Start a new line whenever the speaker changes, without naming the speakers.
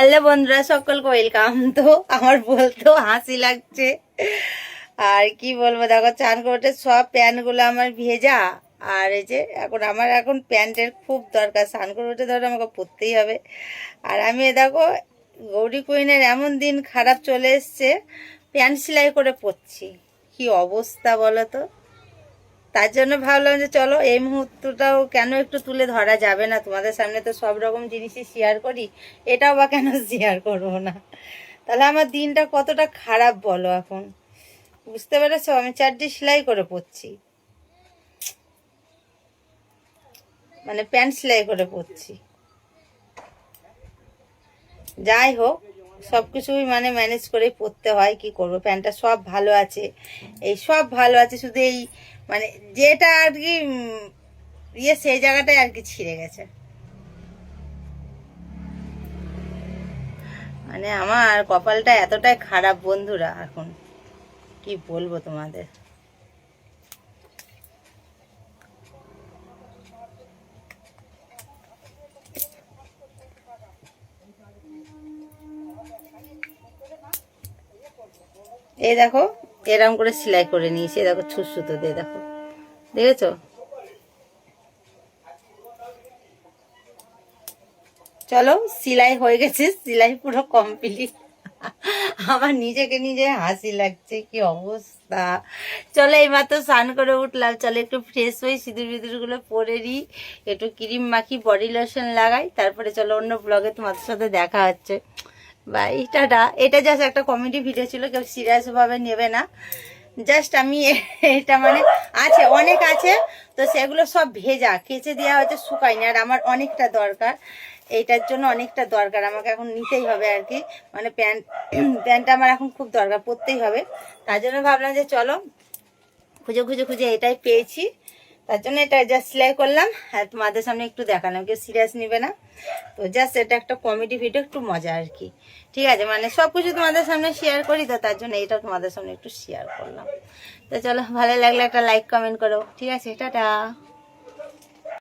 Hello বন্ধুরা, সকলকে welcome. তো আমার বলতেও হাসি লাগছে, আর কি বলবো, দেখো চান করতে সব প্যান্টগুলো আমার ভেজা। আর এই যে এখন প্যান্টের খুব দরকার, স্নান করে উঠে ধরো আমাকে পরতেই হবে। আর আমি দেখো গৌরী কুইনের এমন দিন খারাপ চলে এসছে, প্যান্ট সেলাই করে পরছি। কি অবস্থা বলো তো। তার জন্য ভাবলাম যে চলো এই মুহূর্তটাও কেন একটু তুলে ধরা যাবে না, তোমাদের সামনে তো সব রকম জিনিসই শেয়ার করি, এটাও বা কেন শেয়ার করবো না। তাহলে আমার দিনটা কতটা খারাপ বলো। এখন বুঝতে পেরেছো, আমি 4টি সেলাই করে পরছি, মানে প্যান্ট সেলাই করে পরছি। যাই হোক, সব কিছুই মানে ম্যানেজ করেই পরতে হয়, কি করবো। প্যান্টটা সব ভালো আছে, এই সব ভালো আছে, শুধু এই মানে যেটা আর কি সেই জায়গাটায় আর কি ছিঁড়ে গেছে। মানে আমার কপালটা এতটাই খারাপ বন্ধুরা, এখন কি বলবো তোমাদের। এই দেখো এরকম করে সেলাই করে নিয়েছি, দেখো ছুঁচুতো দিয়ে, দেখো দেখেছো। চলো সেলাই হয়ে গেছে, সেলাই পুরো কমপ্লিট। আমার নিজেকে নিজে হাসি লাগছে, কি অবস্থা। চলো এইমাত্র স্নান করে উঠলাম, চলো একটু ফ্রেশ হই, সিঁদুর বিদুর গুলো পরে নিই, একটু ক্রিম মাখি, বডি লোশন লাগাই, তারপরে চলো অন্য ব্লগে তোমাদের সাথে দেখা হচ্ছে। Bye, tata. এটা জাস্ট একটা কমেডি ভিডিও ছিল, কেউ সিরিয়াস ভাবে নেবে না। জাস্ট আমি এটা মানে আছে, অনেক আছে, তো সেগুলো সব ভেজা, কেচে দেওয়া হয়েছে, শুকায়নি। আর আমার অনেকটা দরকার, এইটার জন্য অনেকটা দরকার, আমাকে এখন নিতেই হবে আর কি। মানে প্যান্টটা আমার এখন খুব দরকার, পরতেই হবে। তার জন্য ভাবলাম যে চলো খুঁজে খুঁজে খুঁজে এটাই পেয়েছি, তার জন্য এটা জাস্ট সেলাই করলাম আর তোমাদের সামনে একটু দেখালাম, কেউ সিরিয়াস নিবে না। তো জাস্ট এটা একটা কমেডি ভিডিও, একটু মজা আর কি, ঠিক আছে। মানে সব কিছু তোমাদের সামনে শেয়ার করি, তো তার জন্য এটা তোমাদের সামনে একটু শেয়ার করলাম। তো চলো, ভালো লাগলে একটা লাইক কমেন্ট করো, ঠিক আছে, টাটা।